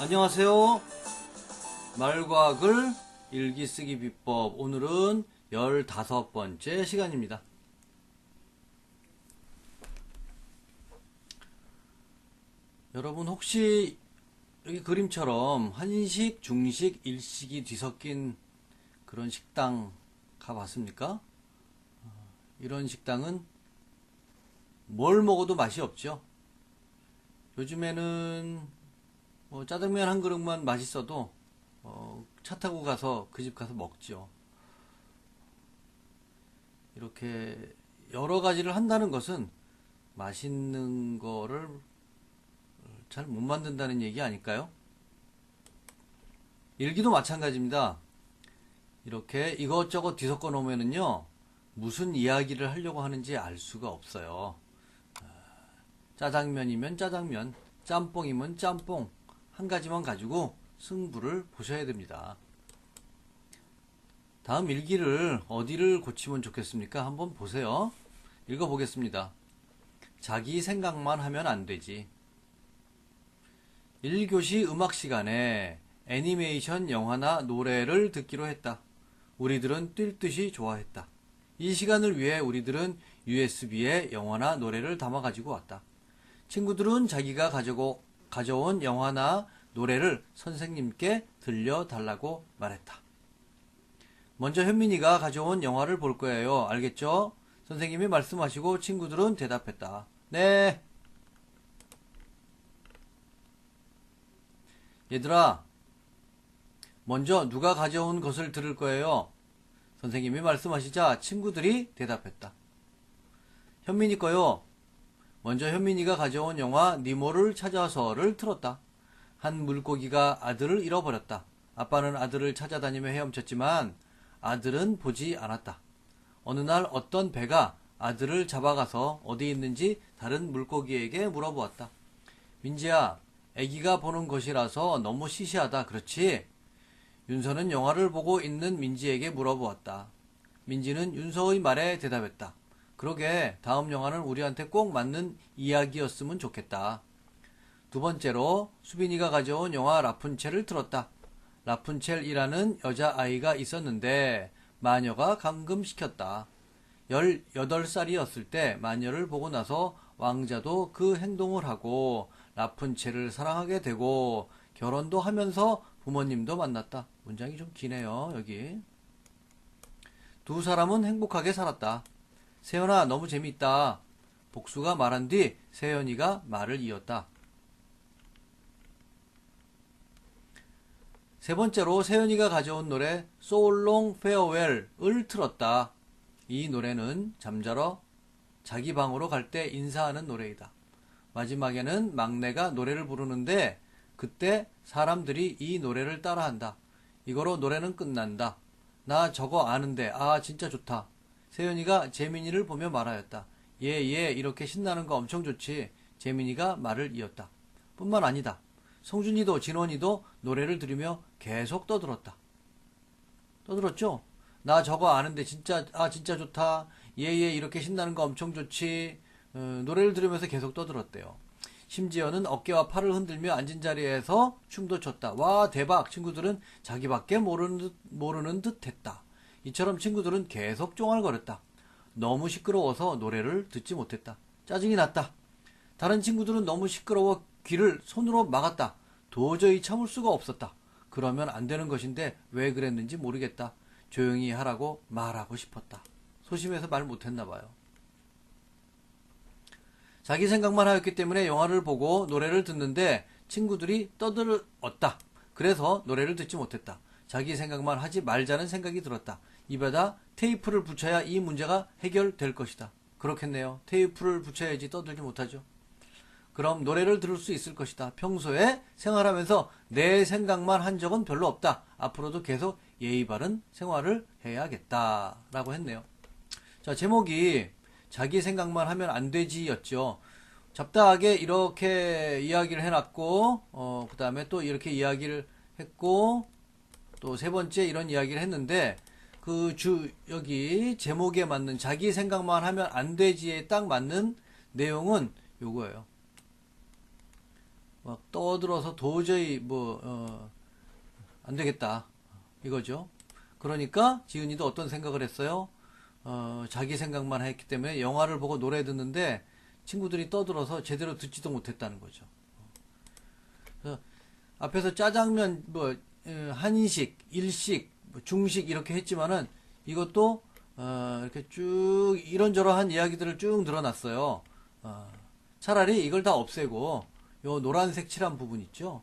안녕하세요. 말과 글 일기 쓰기 비법. 오늘은 15번째 시간입니다. 여러분 혹시 여기 그림처럼 한식, 중식, 일식이 뒤섞인 그런 식당 가봤습니까? 이런 식당은 뭘 먹어도 맛이 없죠. 요즘에는 짜장면 한 그릇만 맛있어도 차 타고 가서 그 집 가서 먹죠. 이렇게 여러 가지를 한다는 것은 맛있는 거를 잘 못 만든다는 얘기 아닐까요? 일기도 마찬가지입니다. 이렇게 이것저것 뒤섞어 놓으면은요, 무슨 이야기를 하려고 하는지 알 수가 없어요. 짜장면이면 짜장면, 짬뽕이면 짬뽕, 한 가지만 가지고 승부를 보셔야 됩니다. 다음 일기를 어디를 고치면 좋겠습니까? 한번 보세요. 읽어보겠습니다. 자기 생각만 하면 안 되지. 1교시 음악 시간에 애니메이션 영화나 노래를 듣기로 했다. 우리들은 뛸 듯이 좋아했다. 이 시간을 위해 우리들은 USB에 영화나 노래를 담아 가지고 왔다. 친구들은 자기가 가져온 영화나 노래를 선생님께 들려달라고 말했다. 먼저 현민이가 가져온 영화를 볼 거예요. 알겠죠? 선생님이 말씀하시고 친구들은 대답했다. 네. 얘들아, 먼저 누가 가져온 것을 들을 거예요. 선생님이 말씀하시자 친구들이 대답했다. 현민이 거요. 먼저 현민이가 가져온 영화 니모를 찾아서를 틀었다. 한 물고기가 아들을 잃어버렸다. 아빠는 아들을 찾아다니며 헤엄쳤지만 아들은 보지 않았다. 어느 날 어떤 배가 아들을 잡아가서 어디 있는지 다른 물고기에게 물어보았다. 민지야, 애기가 보는 것이라서 너무 시시하다. 그렇지? 윤서는 영화를 보고 있는 민지에게 물어보았다. 민지는 윤서의 말에 대답했다. 그러게, 다음 영화는 우리한테 꼭 맞는 이야기였으면 좋겠다. 두 번째로 수빈이가 가져온 영화 라푼첼을 틀었다. 라푼첼이라는 여자아이가 있었는데 마녀가 감금시켰다. 18살이었을 때 마녀를 보고 나서 왕자도 그 행동을 하고 라푼첼을 사랑하게 되고 결혼도 하면서 부모님도 만났다. 문장이 좀 기네요, 여기. 두 사람은 행복하게 살았다. 세연아, 너무 재미있다. 복수가 말한 뒤 세연이가 말을 이었다. 세 번째로 세연이가 가져온 노래 So Long Farewell을 틀었다. 이 노래는 잠자러 자기 방으로 갈 때 인사하는 노래이다. 마지막에는 막내가 노래를 부르는데 그때 사람들이 이 노래를 따라한다. 이거로 노래는 끝난다. 나 저거 아는데 진짜 좋다. 세연이가 재민이를 보며 말하였다. 예, 이렇게 신나는 거 엄청 좋지. 재민이가 말을 이었다. 뿐만 아니다. 성준이도 진원이도 노래를 들으며 계속 떠들었다. 떠들었죠? 나 저거 아는데 진짜 좋다. 예, 이렇게 신나는 거 엄청 좋지. 노래를 들으면서 계속 떠들었대요. 심지어는 어깨와 팔을 흔들며 앉은 자리에서 춤도 췄다. 와, 대박. 친구들은 자기밖에 모르는 듯 했다. 이처럼 친구들은 계속 쫑알거렸다. 너무 시끄러워서 노래를 듣지 못했다. 짜증이 났다. 다른 친구들은 너무 시끄러워 귀를 손으로 막았다. 도저히 참을 수가 없었다. 그러면 안 되는 것인데 왜 그랬는지 모르겠다. 조용히 하라고 말하고 싶었다. 소심해서 말 못했나 봐요. 자기 생각만 하였기 때문에 영화를 보고 노래를 듣는데 친구들이 떠들었다. 그래서 노래를 듣지 못했다. 자기 생각만 하지 말자는 생각이 들었다. 입에다 테이프를 붙여야 이 문제가 해결될 것이다. 그렇겠네요. 테이프를 붙여야지 떠들지 못하죠. 그럼 노래를 들을 수 있을 것이다. 평소에 생활하면서 내 생각만 한 적은 별로 없다. 앞으로도 계속 예의 바른 생활을 해야겠다. 라고 했네요. 자, 제목이 자기 생각만 하면 안 되지였죠. 잡다하게 이렇게 이야기를 해놨고, 그 다음에 또 이렇게 이야기를 했고, 또 세 번째 이런 이야기를 했는데, 여기 제목에 맞는 자기 생각만 하면 안 되지에 딱 맞는 내용은 요거예요. 막 떠들어서 도저히 안 되겠다. 이거죠. 그러니까 지은이도 어떤 생각을 했어요? 자기 생각만 했기 때문에 영화를 보고 노래 듣는데 친구들이 떠들어서 제대로 듣지도 못했다는 거죠. 그래서 앞에서 짜장면, 한식, 일식, 중식 이렇게 했지만은 이것도 이렇게 쭉 이런저런한 이야기들을 쭉 늘어났어요. 차라리 이걸 다 없애고 요 노란색 칠한 부분 있죠.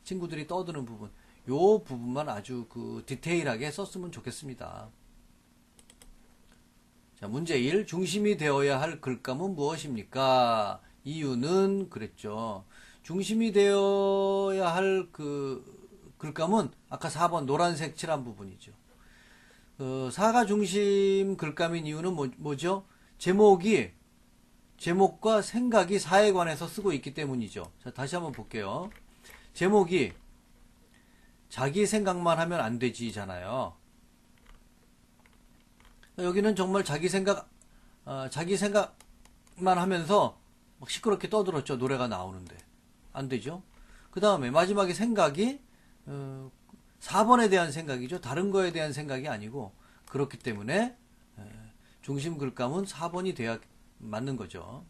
친구들이 떠드는 부분, 요 부분만 아주 디테일하게 썼으면 좋겠습니다. 자, 문제 1. 중심이 되어야 할 글감은 무엇입니까? 이유는 그랬죠. 중심이 되어야 할 글감은 아까 4번 노란색 칠한 부분이죠. 사가 중심 글감인 이유는 뭐죠? 제목과 생각이 사에 관해서 쓰고 있기 때문이죠. 자, 다시 한번 볼게요. 제목이 자기 생각만 하면 안 되지잖아요. 여기는 정말 자기 생각만 하면서 막 시끄럽게 떠들었죠. 노래가 나오는데. 안 되죠. 그 다음에 마지막에 생각이 4번에 대한 생각이죠. 다른 거에 대한 생각이 아니고 그렇기 때문에 중심 글감은 4번이 돼야 맞는 거죠.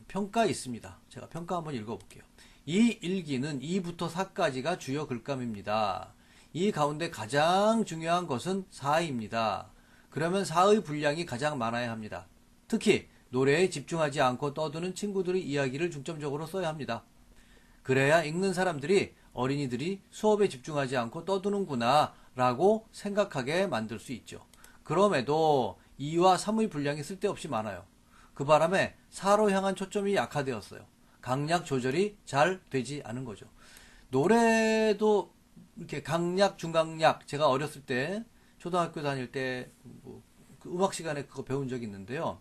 평가 있습니다. 제가 평가 한번 읽어볼게요. 이 일기는 2부터 4까지가 주요 글감입니다. 이 가운데 가장 중요한 것은 4입니다. 그러면 4의 분량이 가장 많아야 합니다. 특히 노래에 집중하지 않고 떠드는 친구들의 이야기를 중점적으로 써야 합니다. 그래야 읽는 사람들이 어린이들이 수업에 집중하지 않고 떠드는구나 라고 생각하게 만들 수 있죠. 그럼에도 2와 3의 분량이 쓸데없이 많아요. 그 바람에 4로 향한 초점이 약화되었어요. 강약 조절이 잘 되지 않은 거죠. 노래도 이렇게 강약, 중강약, 제가 어렸을 때 초등학교 다닐 때 음악 시간에 그거 배운 적이 있는데요.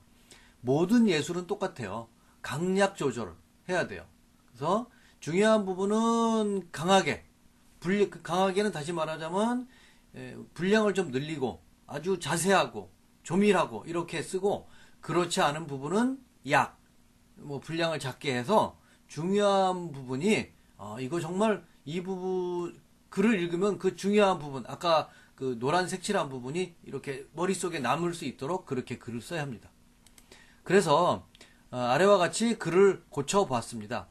모든 예술은 똑같아요. 강약 조절을 해야 돼요. 그래서 중요한 부분은 강하게는 다시 말하자면 분량을 좀 늘리고 아주 자세하고 조밀하고 이렇게 쓰고, 그렇지 않은 부분은 분량을 작게 해서 중요한 부분이 이거 정말 이 부분 글을 읽으면 그 중요한 부분, 아까 그 노란색 칠한 부분이 이렇게 머릿속에 남을 수 있도록 그렇게 글을 써야 합니다. 그래서 아래와 같이 글을 고쳐봤습니다.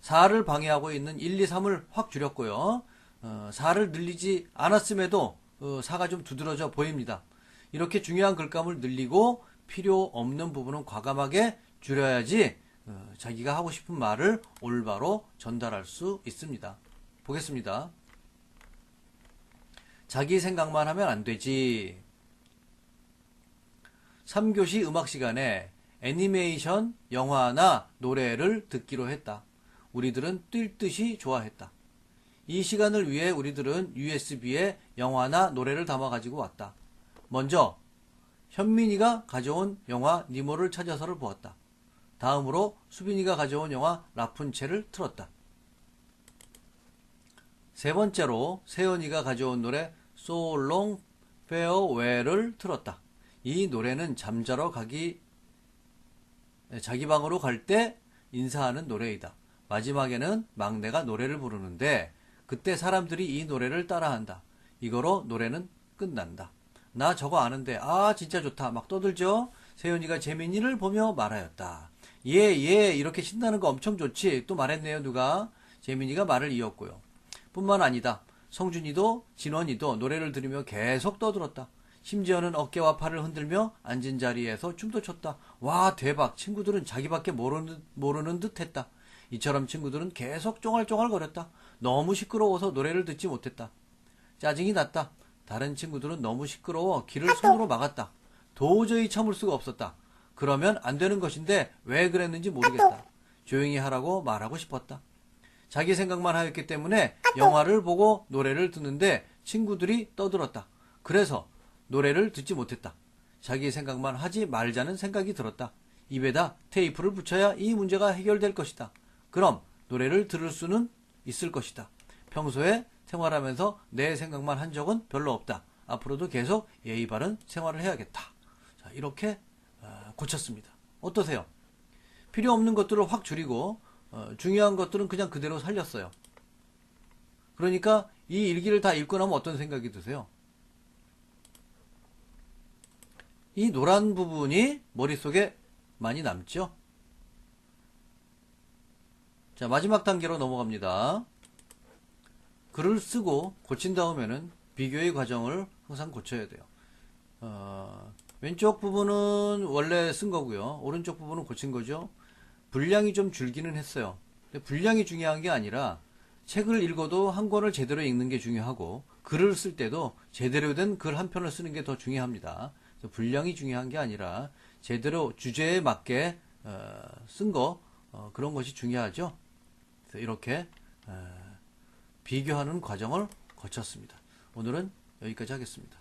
4를 방해하고 있는 1, 2, 3을 확 줄였고요. 4를 늘리지 않았음에도 4가 좀 두드러져 보입니다. 이렇게 중요한 글감을 늘리고 필요 없는 부분은 과감하게 줄여야지 자기가 하고 싶은 말을 올바로 전달할 수 있습니다. 보겠습니다. 자기 생각만 하면 안 되지. 3교시 음악 시간에 애니메이션, 영화나 노래를 듣기로 했다. 우리들은 뛸 듯이 좋아했다. 이 시간을 위해 우리들은 USB에 영화나 노래를 담아 가지고 왔다. 먼저 현민이가 가져온 영화 니모를 찾아서를 보았다. 다음으로 수빈이가 가져온 영화 라푼첼을 틀었다. 세 번째로 세연이가 가져온 노래 So Long Farewell을 틀었다. 이 노래는 잠자러 자기 방으로 갈 때 인사하는 노래이다. 마지막에는 막내가 노래를 부르는데 그때 사람들이 이 노래를 따라한다. 이거로 노래는 끝난다. 나 저거 아는데 진짜 좋다 막 떠들죠. 세연이가 재민이를 보며 말하였다. 예 이렇게 신나는 거 엄청 좋지. 또 말했네요. 누가? 재민이가 말을 이었고요. 뿐만 아니다. 성준이도 진원이도 노래를 들으며 계속 떠들었다. 심지어는 어깨와 팔을 흔들며 앉은 자리에서 춤도 췄다. 와 대박. 친구들은 자기밖에 모르는 듯 했다. 이처럼 친구들은 계속 쫑알쫑알거렸다. 너무 시끄러워서 노래를 듣지 못했다. 짜증이 났다. 다른 친구들은 너무 시끄러워 귀를 손으로 막았다. 도저히 참을 수가 없었다. 그러면 안 되는 것인데 왜 그랬는지 모르겠다. 조용히 하라고 말하고 싶었다. 자기 생각만 하였기 때문에 영화를 보고 노래를 듣는데 친구들이 떠들었다. 그래서 노래를 듣지 못했다. 자기 생각만 하지 말자는 생각이 들었다. 입에다 테이프를 붙여야 이 문제가 해결될 것이다. 그럼 노래를 들을 수는 있을 것이다. 평소에 생활하면서 내 생각만 한 적은 별로 없다. 앞으로도 계속 예의 바른 생활을 해야겠다. 자, 이렇게 고쳤습니다. 어떠세요? 필요 없는 것들을 확 줄이고 중요한 것들은 그냥 그대로 살렸어요. 그러니까 이 일기를 다 읽고 나면 어떤 생각이 드세요? 이 노란 부분이 머릿속에 많이 남죠? 자, 마지막 단계로 넘어갑니다. 글을 쓰고 고친 다음에는 비교의 과정을 항상 고쳐야 돼요. 왼쪽 부분은 원래 쓴 거고요. 오른쪽 부분은 고친 거죠. 분량이 좀 줄기는 했어요. 근데 분량이 중요한 게 아니라 책을 읽어도 한 권을 제대로 읽는 게 중요하고 글을 쓸 때도 제대로 된 글 한 편을 쓰는 게 더 중요합니다. 그래서 분량이 중요한 게 아니라 제대로 주제에 맞게 쓴 거 그런 것이 중요하죠. 그래서 이렇게 비교하는 과정을 거쳤습니다. 오늘은 여기까지 하겠습니다.